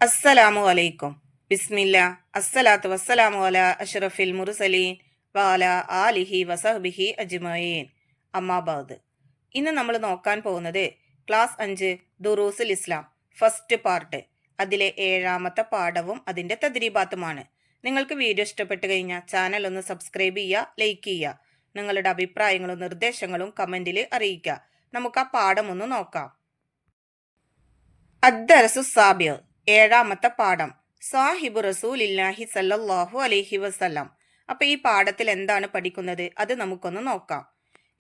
അസ്സലാമു അലൈക്കും. ബിസ്മില്ല. അസ്സലാത്തു വസ്സലാമു അലാ അഷ്റഫിൽ മുർസലീൻ വഅല ആലിഹി വസഹ്ബിഹി അജ്മഈൻ. അമ്മാബാദ്. ഇന്ന് നമ്മൾ നോക്കാൻ പോകുന്നത് ക്ലാസ് 5 ദുറൂസുൽ ഇസ്ലാം ഫസ്റ്റ് പാർട്ട്, അതിലെ 7ാമത്തെ പാഠവും അതിൻ്റെ തദ്രീബാത്തുമാണ്. നിങ്ങൾക്ക് വീഡിയോ ഇഷ്ടപ്പെട്ട് കഴിഞ്ഞാൽ ചാനൽ ഒന്ന് സബ്സ്ക്രൈബ് ചെയ്യുക, ലൈക്ക് ചെയ്യുക. നിങ്ങളുടെ അഭിപ്രായങ്ങളും നിർദ്ദേശങ്ങളും കമൻറ്റിൽ അറിയിക്കുക. നമുക്ക് ആ പാഠം ഒന്ന് നോക്കാം. അദ്ദർസു സാബിർ, 7ാമത്തെ പാഠം. സാഹിബു റസൂലില്ലാഹി സല്ലല്ലാഹു അലൈഹി വസല്ലം. അപ്പൊ ഈ പാഠത്തിൽ എന്താണ് പഠിക്കുന്നത് അത് നമുക്കൊന്ന് നോക്കാം.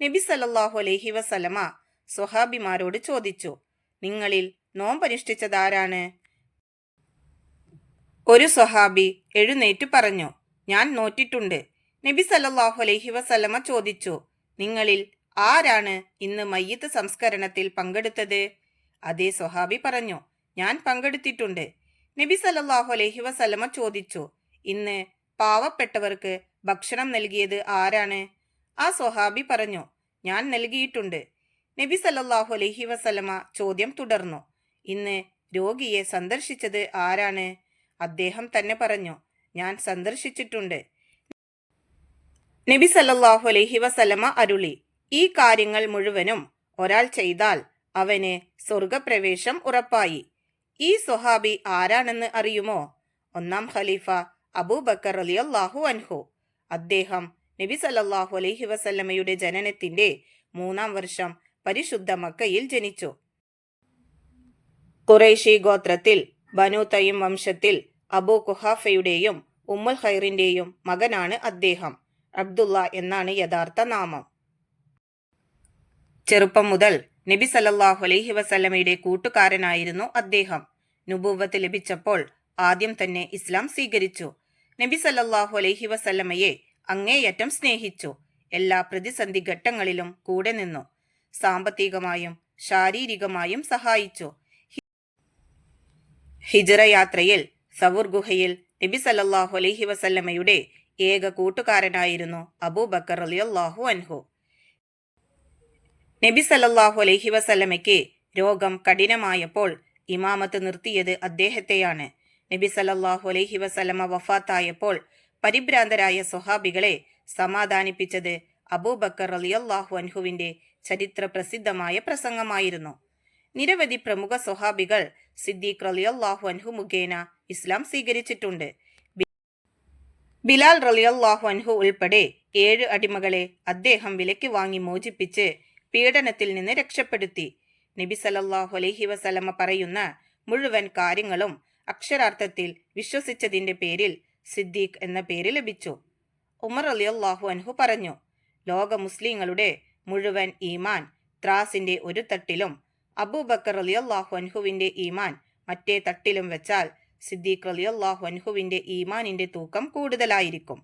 നബി സല്ലല്ലാഹു അലൈഹി വസല്ലമ സ്വഹാബിമാരോട് ചോദിച്ചു, നിങ്ങളിൽ നോമ്പനുഷ്ഠിച്ചതാരാണ്? ഒരു സ്വഹാബി എഴുന്നേറ്റ് പറഞ്ഞു, ഞാൻ നോറ്റിട്ടുണ്ട്. നബി സല്ലല്ലാഹു അലൈഹി വസല്ലമ ചോദിച്ചു, നിങ്ങളിൽ ആരാണ് ഇന്ന് മയ്യിത്ത് സംസ്കരണത്തിൽ പങ്കെടുത്തത്? അതേ സ്വഹാബി പറഞ്ഞു, ഞാൻ പങ്കെടുത്തിട്ടുണ്ട്. നബി സല്ലല്ലാഹു അലൈഹി വസല്ലമ ചോദിച്ചു, ഇന്ന് പാവപ്പെട്ടവർക്ക് ഭക്ഷണം നൽകിയത് ആരാണ്? ആ സ്വഹാബി പറഞ്ഞു, ഞാൻ നൽകിയിട്ടുണ്ട്. നബി സല്ലല്ലാഹു അലൈഹി വസല്ലമ ചോദ്യം തുടർന്നു, ഇന്ന് രോഗിയെ സന്ദർശിച്ചത് ആരാണ്? അദ്ദേഹം തന്നെ പറഞ്ഞു, ഞാൻ സന്ദർശിച്ചിട്ടുണ്ട്. നബി സല്ലല്ലാഹു അലൈഹി വസല്ലമ അരുളി, ഈ കാര്യങ്ങൾ മുഴുവനും ഒരാൾ ചെയ്താൽ അവന് സ്വർഗപ്രവേശം ഉറപ്പായി. ഈ സ്വഹാബി ആരാണെന്ന് അറിയുമോ? ഒന്നാം ഖലീഫ അബൂബക്കർ റളിയല്ലാഹു അൻഹു. അദ്ദേഹം നബി സല്ലല്ലാഹു അലൈഹി വസല്ലമയുടെ ജനനത്തിന്റെ 3ാം വർഷം പരിശുദ്ധ മക്കയിൽ ജനിച്ചു. ഖുറൈശി ഗോത്രത്തിൽ ബനു തയ്യിം വംശത്തിൽ അബൂ ഖുഹാഫയുടെയും ഉമ്മുൽ ഖൈറിന്റെയും മകനാണ് അദ്ദേഹം. അബ്ദുള്ള എന്നാണ് യഥാർത്ഥ നാമം. ചെറുപ്പം മുതൽ നബി സല്ലല്ലാഹു അലൈഹി വസല്ലമയുടെ കൂട്ടുകാരനായിരുന്നു അദ്ദേഹം. നുബുവ്വത്ത് ലഭിച്ചപ്പോൾ ആദ്യം തന്നെ ഇസ്ലാം സ്വീകരിച്ചു. നബി സല്ലല്ലാഹു അലൈഹി വസല്ലമയെ അങ്ങേയറ്റം സ്നേഹിച്ചു. എല്ലാ പ്രതിസന്ധി ഘട്ടങ്ങളിലും കൂടെ നിന്നു. സാമ്പത്തികമായും ശാരീരികമായും സഹായിച്ചു. ഹിജ്റ യാത്രയിൽ സവൂർ ഗുഹയിൽ നബി സല്ലല്ലാഹു അലൈഹി വസല്ലമയുടെ ഏക കൂട്ടുകാരനായിരുന്നു അബൂബക്കർ റളിയല്ലാഹു അൻഹു. നബി സല്ലല്ലാഹു അലൈഹി വസല്ലമയ്ക്ക് രോഗം കഠിനമായപ്പോൾ ഇമാമത്ത് നിർത്തിയത് അദ്ദേഹത്തെയാണ്. നബി സല്ലല്ലാഹു അലൈഹി വസല്ലമ വഫാത്തായപ്പോൾ പരിഭ്രാന്തരായ സ്വഹാബികളെ സമാധാനിപ്പിച്ചത് അബൂബക്കർ റളിയല്ലാഹു അൻഹുവിന്റെ ചരിത്ര പ്രസിദ്ധമായ പ്രസംഗമായിരുന്നു. നിരവധി പ്രമുഖ സ്വഹാബികൾ സിദ്ദീഖ് റളിയല്ലാഹു അൻഹു മുഖേന ഇസ്ലാം സ്വീകരിച്ചിട്ടുണ്ട്. ബിലാൽ റളിയല്ലാഹു അൻഹു ഉൾപ്പെടെ 7 അടിമകളെ അദ്ദേഹം വിലയ്ക്ക് വാങ്ങി മോചിപ്പിച്ച് പീഡനത്തിൽ നിന്ന് രക്ഷപ്പെടുത്തി. നബി സല്ലല്ലാഹു അലൈഹി വസല്ലമ പറയുന്ന മുഴുവൻ കാര്യങ്ങളും അക്ഷരാർത്ഥത്തിൽ വിശ്വസിച്ചതിന്റെ പേരിൽ സിദ്ദീഖ് എന്ന പേര് ലഭിച്ചു. ഉമർ റളിയല്ലാഹു അൻഹു പറഞ്ഞു, ലോക മുസ്ലിങ്ങളുടെ മുഴുവൻ ഈമാൻ ത്രാസിന്റെ ഒരു തട്ടിലും അബൂബക്കർ റളിയല്ലാഹു അൻഹുവിന്റെ ഈമാൻ മറ്റേ തട്ടിലും വെച്ചാൽ സിദ്ദീഖ് റളിയല്ലാഹു അൻഹുവിന്റെ ഈമാനിന്റെ തൂക്കം കൂടുതലായിരിക്കും.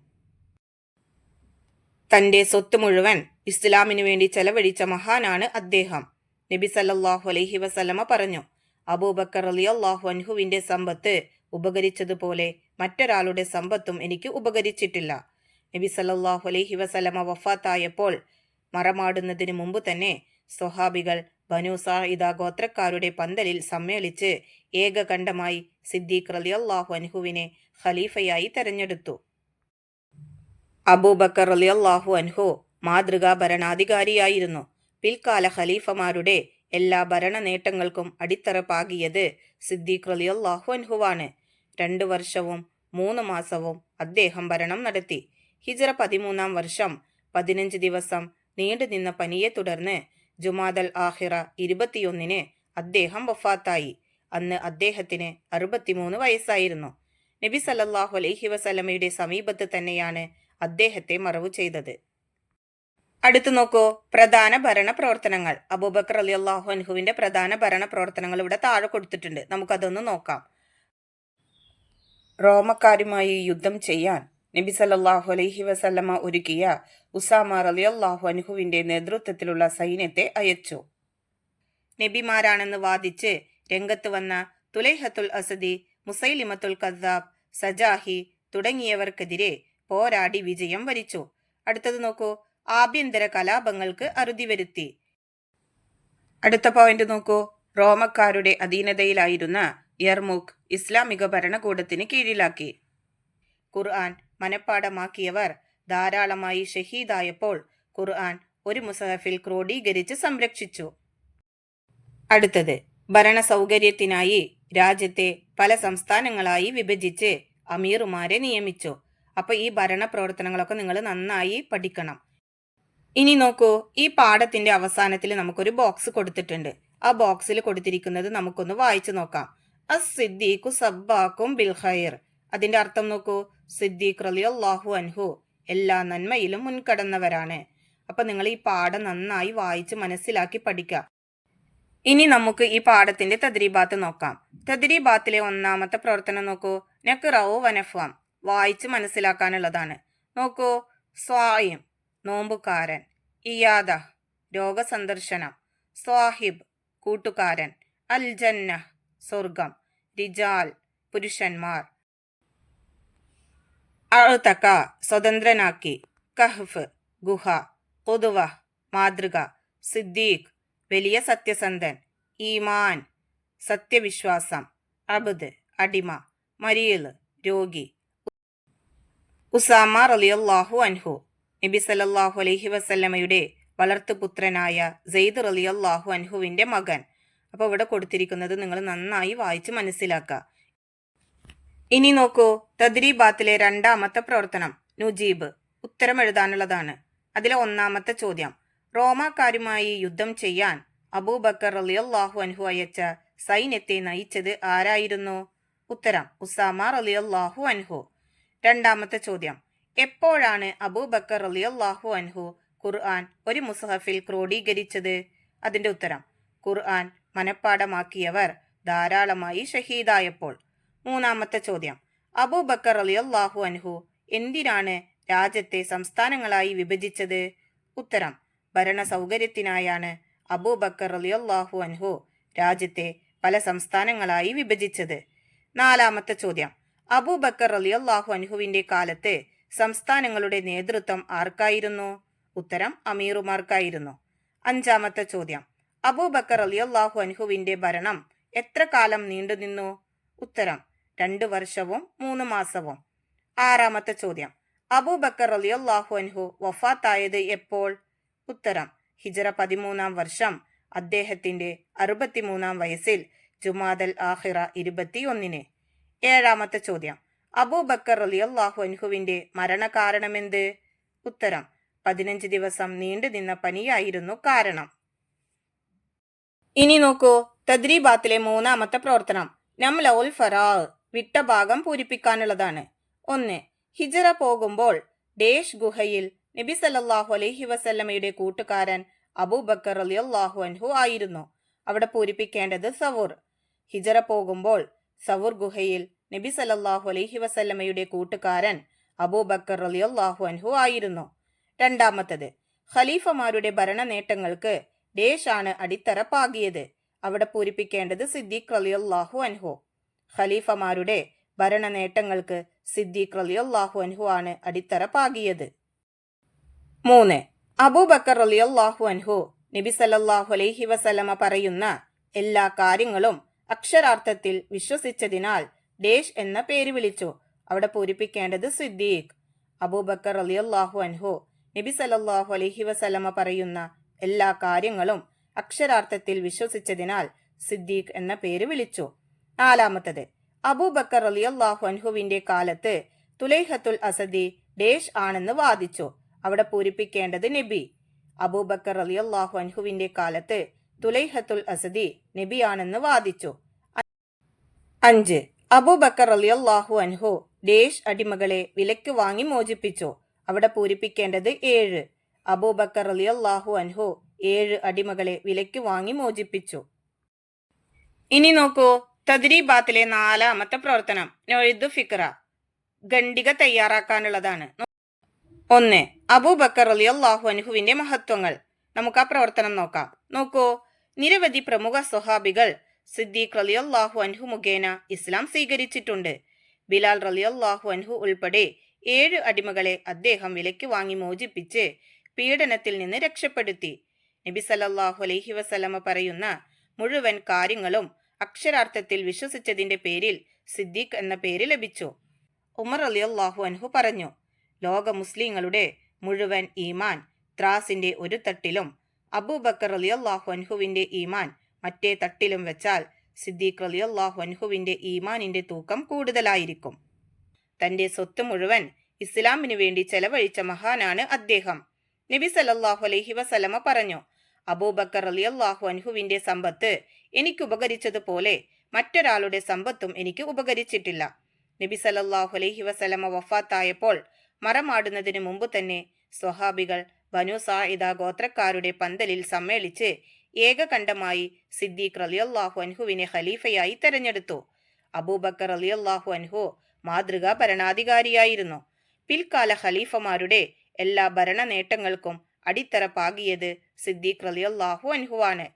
തന്റെ സ്വത്ത് മുഴുവൻ ഇസ്ലാമിനു വേണ്ടി ചെലവഴിച്ച മഹാനാണ് അദ്ദേഹം. നബി സല്ലല്ലാഹു അലൈഹി വസല്ലമ പറഞ്ഞു, അബൂബക്കർ റളിയല്ലാഹു അൻഹുവിന്റെ സമ്പത്ത് ഉപകരിച്ചതുപോലെ മറ്റൊരാളുടെ സമ്പത്തും എനിക്ക് ഉപകരിച്ചിട്ടില്ല. നബി സല്ലല്ലാഹു അലൈഹി വസല്ലമ വഫാത്തായപ്പോൾ മറമാടുന്നതിന് മുമ്പ് തന്നെ സ്വഹാബികൾ ബനു സാഇദ ഗോത്രക്കാരുടെ പന്തലിൽ സമ്മേളിച്ച് ഏകകണ്ഠമായി സിദ്ദീഖ് റളിയല്ലാഹു അൻഹുവിനെ ഖലീഫയായി തെരഞ്ഞെടുത്തു. അബൂബക്കർ റളിയല്ലാഹു അൻഹു മാതൃകാ ഭരണാധികാരിയായിരുന്നു. പിൽക്കാല ഖലീഫമാരുടെ എല്ലാ ഭരണ നേട്ടങ്ങൾക്കും അടിത്തറ പാകിയത് സിദ്ദീഖ് റളിയല്ലാഹു അൻഹുവാണ്. 2 വർഷവും 3 മാസവും അദ്ദേഹം ഭരണം നടത്തി. ഹിജ്റ 13ാം വർഷം 15 ദിവസം നീണ്ടുനിന്ന പനിയെ തുടർന്ന് ജുമാദൽ ആഖിറ 21-ന് അദ്ദേഹം വഫാത്തായി. അന്ന് അദ്ദേഹത്തിന് 63 വയസ്സായിരുന്നു. നബി സല്ലല്ലാഹു അലൈഹി വസല്ലമയുടെ സമീപത്ത് തന്നെയാണ് അദ്ദേഹത്തെ മറവു ചെയ്തത്. അടുത്തു നോക്കൂ, പ്രധാന ഭരണ പ്രവർത്തനങ്ങൾ. അബൂബക്കർ റളിയല്ലാഹു അൻഹുവിന്റെ പ്രധാന ഭരണ പ്രവർത്തനങ്ങൾ ഇവിടെ താഴെ കൊടുത്തിട്ടുണ്ട്. നമുക്കതൊന്ന് നോക്കാം. റോമക്കാരുമായി യുദ്ധം ചെയ്യാൻ നബി സല്ലല്ലാഹു അലൈഹി വസല്ലമ ഒരുക്കിയ ഉസാമ റളിയല്ലാഹു അൻഹുവിന്റെ നേതൃത്വത്തിലുള്ള സൈന്യത്തെ അയച്ചു. നബിമാരാണെന്ന് വാദിച്ച് രംഗത്ത് വന്ന തുലൈഹത്തുൽ അസദി, മുസൈലിമത്തുൽ കദ്ദാബ്, സജാഹി തുടങ്ങിയവർക്കെതിരെ പോരാടി വിജയം വരിച്ചു. അടുത്തത് നോക്കൂ, ആഭ്യന്തര കലാപങ്ങൾക്ക് അറുതി വരുത്തി. അടുത്ത പോയിന്റ് നോക്കൂ, റോമക്കാരുടെ അധീനതയിലായിരുന്ന യർമുഖ് ഇസ്ലാമിക ഭരണകൂടത്തിന് കീഴിലാക്കി. ഖുർആൻ മനഃപ്പാഠമാക്കിയവർ ധാരാളമായി ഷഹീദായപ്പോൾ ഖുർആൻ ഒരു മുസഹഫിൽ ക്രോഡീകരിച്ച് സംരക്ഷിച്ചു. അടുത്തത്, ഭരണ സൗകര്യത്തിനായി രാജ്യത്തെ പല സംസ്ഥാനങ്ങളായി വിഭജിച്ച് അമീറുമാരെ നിയമിച്ചു. അപ്പൊ ഈ ഭരണ പ്രവർത്തനങ്ങളൊക്കെ നിങ്ങൾ നന്നായി പഠിക്കണം. ഇനി നോക്കൂ, ഈ പാഠത്തിന്റെ അവസാനത്തിൽ നമുക്കൊരു ബോക്സ് കൊടുത്തിട്ടുണ്ട്. ആ ബോക്സിൽ കൊടുത്തിരിക്കുന്നത് നമുക്കൊന്ന് വായിച്ചു നോക്കാം. അസ്-സിദ്ദീഖു സബ്ബാക്കും ബിൽ ഖൈർ. അതിന്റെ അർത്ഥം നോക്കൂ, സിദ്ദീഖ് റളിയല്ലാഹു അൻഹു എല്ലാ നന്മയിലും മുൻകടന്നവരാണ്. അപ്പൊ നിങ്ങൾ ഈ പാഠം നന്നായി വായിച്ച് മനസ്സിലാക്കി പഠിക്കുക. ഇനി നമുക്ക് ഈ പാഠത്തിന്റെ തദ്രീബാത്ത് നോക്കാം. തദ്രീബാത്തിലെ ഒന്നാമത്തെ പ്രവർത്തനം നോക്കൂ, നഖ്റഉ വനഫ്ഹം, വായിച്ച് മനസ്സിലാക്കാനുള്ളതാണ്. നോക്കൂ, സ്വായിം നോമ്പുകാരൻ, ഇയാദ രോഗസന്ദർശനം, സ്വാഹിബ് കൂട്ടുകാരൻ, അൽ ജന്ന സ്വർഗം, റിജാൽ പുരുഷന്മാർ, അഅ്തക സ്വതന്ത്രനാക്കി, കഹ്ഫ് ഗുഹ, ഖുദ്വ മാതൃക, സിദ്ദീഖ് വലിയ സത്യസന്ധൻ, ഈമാൻ സത്യവിശ്വാസം, അബ്ദ് അടിമ, മരീൽ രോഗി. ഉസാമ റളിയല്ലാഹു അൻഹു നബി സല്ലല്ലാഹു അലൈഹി വസല്ലമയുടെ വളർത്തുപുത്രനായ സെയ്ദ് റളിയല്ലാഹു അൻഹുവിന്റെ മകൻ. അപ്പോൾ ഇവിടെ കൊടുത്തിരിക്കുന്നത് നിങ്ങൾ നന്നായി വായിച്ച് മനസ്സിലാക്കുക. ഇനി നോക്കൂ, തദ്രീബാത്തിലെ രണ്ടാമത്തെ പ്രവർത്തനം നുജീബ്, ഉത്തരം എഴുതാനുള്ളതാണ്. അതിലെ ഒന്നാമത്തെ ചോദ്യം, റോമാക്കാരുമായി യുദ്ധം ചെയ്യാൻ അബൂബക്കർ റളിയല്ലാഹു അൻഹു അയച്ച സൈന്യത്തെ നയിച്ചത് ആരായിരുന്നു? ഉത്തരം ഉസാമ റളിയല്ലാഹു അൻഹു. രണ്ടാമത്തെ ചോദ്യം, എപ്പോഴാണ് അബൂബക്കർ റളിയല്ലാഹു അൻഹു ഖുർആൻ ഒരു മുസഹഫിൽ ക്രോഡീകരിച്ചത്? അതിന്റെ ഉത്തരം ഖുർആൻ മനഃപ്പാഠമാക്കിയവർ ധാരാളമായി ഷഹീദായപ്പോൾ. മൂന്നാമത്തെ ചോദ്യം, അബൂബക്കർ റളിയല്ലാഹു അൻഹു എന്തിനാണ് രാജ്യത്തെ സംസ്ഥാനങ്ങളായി വിഭജിച്ചത്? ഉത്തരം ഭരണ സൗകര്യത്തിനായാണ് അബൂബക്കർ റളിയല്ലാഹു അൻഹു രാജ്യത്തെ പല സംസ്ഥാനങ്ങളായി വിഭജിച്ചത്. നാലാമത്തെ ചോദ്യം, അബൂബക്കർ റളിയല്ലാഹു അൻഹുവിന്റെ കാലത്ത് സംസ്ഥാനങ്ങളുടെ നേതൃത്വം ആർക്കായിരുന്നു? ഉത്തരം അമീറുമാർക്കായിരുന്നു. അഞ്ചാമത്തെ ചോദ്യം, അബൂബക്കർ റളിയല്ലാഹു അൻഹുവിന്റെ ഭരണം എത്ര കാലം നീണ്ടുനിന്നു? ഉത്തരം 2 വർഷവും 3 മാസവും. ആറാമത്തെ ചോദ്യം, അബൂബക്കർ റളിയല്ലാഹു അൻഹു വഫാത്തായത് എപ്പോൾ? ഉത്തരം ഹിജറ 13-ാം വർഷം അദ്ദേഹത്തിന്റെ 63-ാം വയസ്സിൽ ജുമാദൽ ആഖിറ 21-ന്. ഏഴാമത്തെ ചോദ്യം, അബൂബക്കർ റളിയല്ലാഹു അൻഹുവിന്റെ മരണകാരണമെന്ത്? ഉത്തരം 15 ദിവസം നീണ്ടുനിന്ന പനിയായിരുന്നു കാരണം. ഇനി നോക്കൂ, തദ്രീബാത്തിലെ മൂന്നാമത്തെ പ്രവർത്തനം നംലഉൽ ഫറാ, വിട്ട ഭാഗം പൂരിപ്പിക്കാനുള്ളതാണ്. 1. ഹിജറ പോകുമ്പോൾ ഡേഷ് ഗുഹയിൽ നബി സല്ലല്ലാഹു അലൈഹി വസല്ലമയുടെ കൂട്ടുകാരൻ അബൂബക്കർ റളിയല്ലാഹു അൻഹു ആയിരുന്നു. അവിടെ പൂരിപ്പിക്കേണ്ടത് സവൂർ. ഹിജറ പോകുമ്പോൾ സവൂർ ഗുഹയിൽ നബി സല്ലല്ലാഹു അലൈഹി വസല്ലമയുടെ കൂട്ടുകാരൻ അബൂബക്കർ റളിയല്ലാഹു അൻഹു ആയിരുന്നു. രണ്ടാമത്തത്, ഖലീഫമാരുടെ ഭരണ നേട്ടങ്ങൾക്ക് ഡേഷ് ആണ് അടിത്തറ പാകിയത്. അവിടെ പൂരിപ്പിക്കേണ്ടത് സിദ്ദീഖ് റളിയല്ലാഹു അൻഹു. ഖലീഫമാരുടെ ഭരണ നേട്ടങ്ങൾക്ക് സിദ്ദീഖ് റളിയല്ലാഹു അൻഹു ആണ് അടിത്തറ പാകിയത്. 3. അബൂബക്കർ റളിയല്ലാഹു അൻഹു നബി സല്ലല്ലാഹു അലൈഹി വസല്ലമ പറയുന്ന എല്ലാ കാര്യങ്ങളും അക്ഷരാർത്ഥത്തിൽ വിശ്വസിച്ചതിനാൽ ഡേഷ് എന്ന പേര് വിളിച്ചു. അവിടെ പൂരിപ്പിക്കേണ്ടത് സിദ്ദീഖ്. അബൂബക്കർ റളിയല്ലാഹു അൻഹു നബി സല്ലല്ലാഹു അലൈഹി വസല്ലമ പറയുന്ന എല്ലാ കാര്യങ്ങളും അക്ഷരാർത്ഥത്തിൽ വിശ്വസിച്ചതിനാൽ സിദ്ദീഖ് എന്ന പേര് വിളിച്ചു. നാലാമത്തത്, അബൂബക്കർ റളിയല്ലാഹു അൻഹുവിന്റെ കാലത്ത് തുലൈഹത്തുൽ അസദി ഡേഷ് ആണെന്ന് വാദിച്ചു. അവിടെ പൂരിപ്പിക്കേണ്ടത് നബി. അബൂബക്കർ റളിയല്ലാഹു അൻഹുവിന്റെ കാലത്ത് തുലൈഹത്തുൽ അസദി നബിയാണെന്ന് വാദിച്ചു. 5. അബൂബക്കർ റളിയല്ലാഹു അൻഹു ഡേഷ് അടിമകളെ വിലയ്ക്ക് വാങ്ങി മോചിപ്പിച്ചു. അവിടെ പൂരിപ്പിക്കേണ്ടത് 7. അബൂബക്കർ റളിയല്ലാഹു അൻഹു 7 അടിമകളെ വിലയ്ക്ക് വാങ്ങി മോചിപ്പിച്ചു. ഇനി നോക്കൂ, തദ്രീബാത്തിലെ നാലാമത്തെ പ്രവർത്തനം നൊയ്ദു ഫിക്ര, ഖണ്ഡിക തയ്യാറാക്കാനുള്ളതാണ്. 1. അബൂബക്കർ റളിയല്ലാഹു അൻഹുവിന്റെ മഹത്വങ്ങൾ. നമുക്ക് ആ പ്രവർത്തനം നോക്കാം. നോക്കൂ, നിരവധി പ്രമുഖ സ്വഹാബികൾ സിദ്ദീഖ് റളിയല്ലാഹു അൻഹു മുഖേന ഇസ്ലാം സ്വീകരിച്ചിട്ടുണ്ട്. ബിലാൽ റളിയല്ലാഹു അൻഹു ഉൾപ്പെടെ 7 അടിമകളെ അദ്ദേഹം വിലയ്ക്ക് വാങ്ങി മോചിപ്പിച്ച് പീഡനത്തിൽ നിന്ന് രക്ഷപ്പെടുത്തി. നബി സല്ലല്ലാഹു അലൈഹി വസല്ലമ പറയുന്ന മുഴുവൻ കാര്യങ്ങളും അക്ഷരാർത്ഥത്തിൽ വിശ്വസിച്ചതിന്റെ പേരിൽ സിദ്ദീഖ് എന്ന പേര് ലഭിച്ചു. ഉമർ റളിയല്ലാഹു അൻഹു പറഞ്ഞു, ലോക മുസ്ലിങ്ങളുടെ മുഴുവൻ ഈമാൻ ത്രാസിന്റെ ഒരു തട്ടിലും അബൂബക്കർ റളിയല്ലാഹു അൻഹുവിന്റെ ഈമാൻ മറ്റേ തട്ടിലും വെച്ചാൽ സിദ്ദീഖ് റളിയല്ലാഹു അൻഹുവിന്റെ ഈമാനിന്റെ തൂക്കം കൂടുതലായിരിക്കും. തന്റെ സ്വത്ത് മുഴുവൻ ഇസ്ലാമിനു വേണ്ടി ചെലവഴിച്ച മഹാനാണ് അദ്ദേഹം. നബി സല്ലല്ലാഹു അലൈഹി വസല്ലമ പറഞ്ഞു, അബൂബക്കർ റളിയല്ലാഹു അൻഹുവിന്റെ സമ്പത്ത് എനിക്ക് ഉപകരിച്ചതുപോലെ മറ്റൊരാളുടെ സമ്പത്തും എനിക്ക് ഉപകരിച്ചിട്ടില്ല. നബി സല്ലല്ലാഹു അലൈഹി വസല്ലമ വഫാത്തായപ്പോൾ മറമാടുന്നതിന് മുമ്പ് തന്നെ സ്വഹാബികൾ ബനു സാഇദ ഗോത്രക്കാരുടെ പന്തലിൽ സമ്മേളിച്ച് ഏകകണ്ഠമായി സിദ്ദീഖ് റളിയല്ലാഹു അൻഹുവിനെ ഖലീഫയായി തെരഞ്ഞെടുത്തു. അബൂബക്കർ റളിയല്ലാഹു അൻഹു മാതൃകാ ഭരണാധികാരിയായിരുന്നു. പിൽക്കാല ഖലീഫമാരുടെ എല്ലാ ഭരണ നേട്ടങ്ങൾക്കും അടിത്തറ പാകിയത് സിദ്ദീഖ് റളിയല്ലാഹു അൻഹുവാണ്.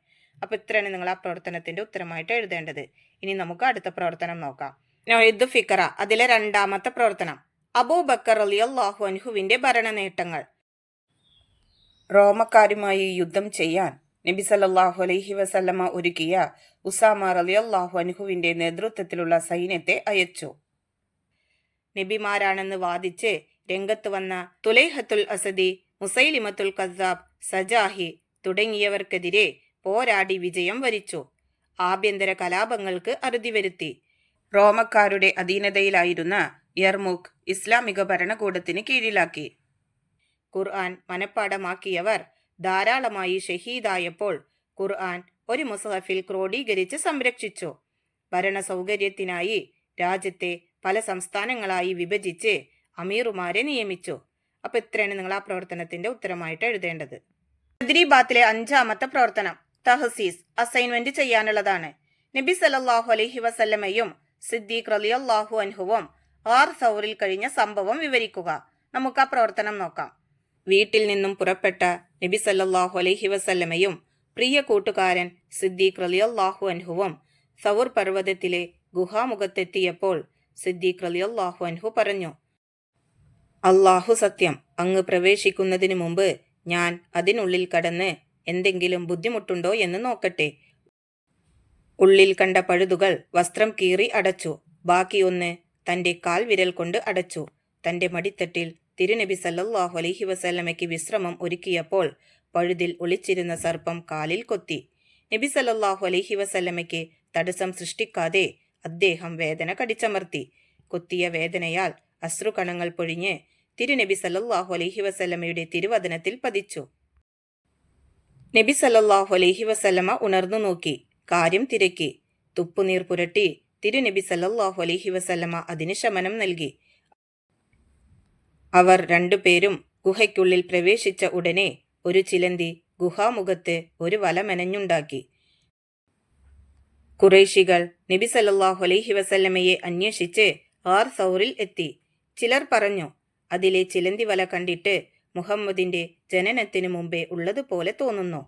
അപ്പൊ ഇത്രയാണ് നിങ്ങൾ ആ പ്രവർത്തനത്തിന്റെ ഉത്തരമായിട്ട് എഴുതേണ്ടത്. ഇനി നമുക്ക് അടുത്ത പ്രവർത്തനം നോക്കാം. നൊയ്ദ് ഫിക്ര, അതിലെ രണ്ടാമത്തെ പ്രവർത്തനം, അബൂബക്കർ റളിയല്ലാഹു അൻഹുവിന്റെ ഭരണ നേട്ടങ്ങൾ. റോമക്കാരുമായി യുദ്ധം ചെയ്യാൻ നബി സല്ലല്ലാഹു അലൈഹി വസല്ലമ ഒരുക്കിയ ഉസാമ റളിയല്ലാഹു അൻഹുവിന്റെ നേതൃത്വത്തിലുള്ള സൈന്യത്തെ അയച്ചു. നബിമാരാണെന്ന് വാദിച്ച് രംഗത്ത് വന്ന തുലൈഹത്തുൽ അസദി, മുസൈലിമത്തുൽ കസ്സാബ്, സജാഹി തുടങ്ങിയവർക്കെതിരെ പോരാടി വിജയം വരിച്ചു. ആഭ്യന്തര കലാപങ്ങൾക്ക് അറുതി വരുത്തി. റോമക്കാരുടെ അധീനതയിലായിരുന്ന യർമുഖ് ഇസ്ലാമിക ഭരണകൂടത്തിന് കീഴിലാക്കി. ഖുർആൻ മനഃപ്പാടമാക്കിയവർ ധാരാളമായി ഷഹീദായപ്പോൾ ഖുർആൻ ഒരു മുസ്ഹഫിൽ ക്രോഡീകരിച്ച് സംരക്ഷിച്ചു. ഭരണ സൗകര്യത്തിനായി രാജ്യത്തെ പല സംസ്ഥാനങ്ങളായി വിഭജിച്ച് അമീറുമാരെ നിയമിച്ചു. അപ്പൊ ഇത്രയാണ് നിങ്ങൾ ആ പ്രവർത്തനത്തിന്റെ ഉത്തരമായിട്ട് എഴുതേണ്ടത്. തദ്രീബാത്തിലെ അഞ്ചാമത്തെ പ്രവർത്തനം, തഹസീസ്, അസൈൻമെന്റ് ചെയ്യാനുള്ളതാണ്. നബി സല്ലല്ലാഹു അലൈഹി വസല്ലമയും സിദ്ദീഖ് റളിയല്ലാഹു അൻഹുവും ഗാർ സൗറിൽ കഴിഞ്ഞ സംഭവം വിവരിക്കുക. നമുക്ക് ആ പ്രവർത്തനം നോക്കാം. വീട്ടിൽ നിന്നും പുറപ്പെട്ട നബി സല്ലല്ലാഹു അലൈഹി വസല്ലമയും പ്രിയ കൂട്ടുകാരൻ സിദ്ദീഖ് റളിയല്ലാഹു അൻഹുവും സൗർ പർവ്വതത്തിലെ ഗുഹാമുഖത്തെത്തിയപ്പോൾ സിദ്ദീഖ് റളിയല്ലാഹു അൻഹു പറഞ്ഞു, അല്ലാഹു സത്യം, അങ്ങ് പ്രവേശിക്കുന്നതിന് മുമ്പ് ഞാൻ അതിനുള്ളിൽ കടന്ന് എന്തെങ്കിലും ബുദ്ധിമുട്ടുണ്ടോ എന്ന് നോക്കട്ടെ. ഉള്ളിൽ കണ്ട പഴുതുകൾ വസ്ത്രം കീറി അടച്ചു. ബാക്കിയൊന്ന് തന്റെ കാൽ വിരൽ കൊണ്ട് അടച്ചു. തന്റെ മടിത്തട്ടിൽ തിരുനബി സല്ലല്ലാഹു അലൈഹി വസല്ലമയ്ക്ക് വിശ്രമം ഒരുക്കിയപ്പോൾ പഴുതിൽ ഒളിച്ചിരുന്ന സർപ്പം കാലിൽ കൊത്തി. നബി സല്ലല്ലാഹു അലൈഹി വസല്ലമയ്ക്ക് തടസ്സം സൃഷ്ടിക്കാതെ അദ്ദേഹം വേദന കടിച്ചമർത്തി. കൊത്തിയ വേദനയാൽ അശ്രുകണങ്ങൾ പൊഴിഞ്ഞ് തിരുനബി സല്ലല്ലാഹു അലൈഹി വസല്ലമയുടെ തിരുവദനത്തിൽ പതിച്ചു. നബി സല്ലല്ലാഹു അലൈഹി വസല്ലമ ഉണർന്നു നോക്കി, കാര്യം തിരക്കി. തുപ്പുനീർ പുരട്ടി തിരുനബി സല്ലല്ലാഹു അലൈഹി വസല്ലമ അതിന് ശമനം നൽകി. അവർ രണ്ടുപേരും ഗുഹയ്ക്കുള്ളിൽ പ്രവേശിച്ച ഉടനെ ഒരു ചിലന്തി ഗുഹാമുഖത്ത് ഒരു വല മെനഞ്ഞുണ്ടാക്കി. ഖുറൈശികൾ നബി സല്ലല്ലാഹു അലൈഹി വസല്ലമയെ അന്വേഷിച്ച് ഗാർ സൗറിൽ എത്തി. ചിലർ പറഞ്ഞു, അതിലെ ചിലന്തി വല കണ്ടിട്ട് മുഹമ്മദിന്റെ ജനനത്തിനു മുമ്പേ ഉള്ളതുപോലെ തോന്നുന്നു.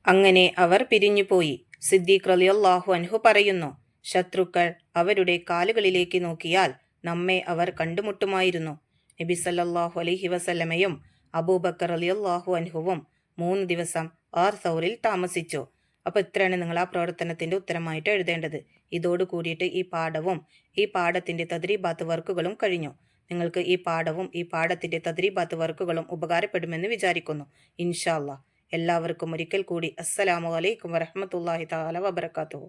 അങ്ങനെ അവർ പിരിഞ്ഞുപോയി. സിദ്ദീഖ് റളിയല്ലാഹു അൻഹു പറയുന്നു, ശത്രുക്കൾ അവരുടെ കാലുകളിലേക്ക് നോക്കിയാൽ നമ്മെ അവർ കണ്ടുമുട്ടുമായിരുന്നു. നബി സല്ലല്ലാഹു അലൈഹി വസല്ലമയും അബൂബക്കർ റളിയല്ലാഹു അൻഹുവും 3 ദിവസം ഗാർ സൗറിൽ താമസിച്ചു. അപ്പൊ ഇത്രയാണ് നിങ്ങൾ ആ പ്രവർത്തനത്തിന്റെ ഉത്തരമായിട്ട് എഴുതേണ്ടത്. ഇതോട് കൂടിയിട്ട് ഈ പാഠവും ഈ പാഠത്തിന്റെ തദ്രീബാത്ത് വർക്കുകളും കഴിഞ്ഞു. നിങ്ങൾക്ക് ഈ പാഠവും ഈ പാഠത്തിന്റെ തദ്രീബാത്ത് വർക്കുകളും ഉപകാരപ്പെടുമെന്ന് വിചാരിക്കുന്നു. ഇൻഷാ അല്ലാഹ്. എല്ലാവർക്കും ഒരിക്കൽ കൂടി അസ്സലാമു അലൈക്കും വറഹ്മത്തുള്ളാഹി തആല വബറകാതുഹു.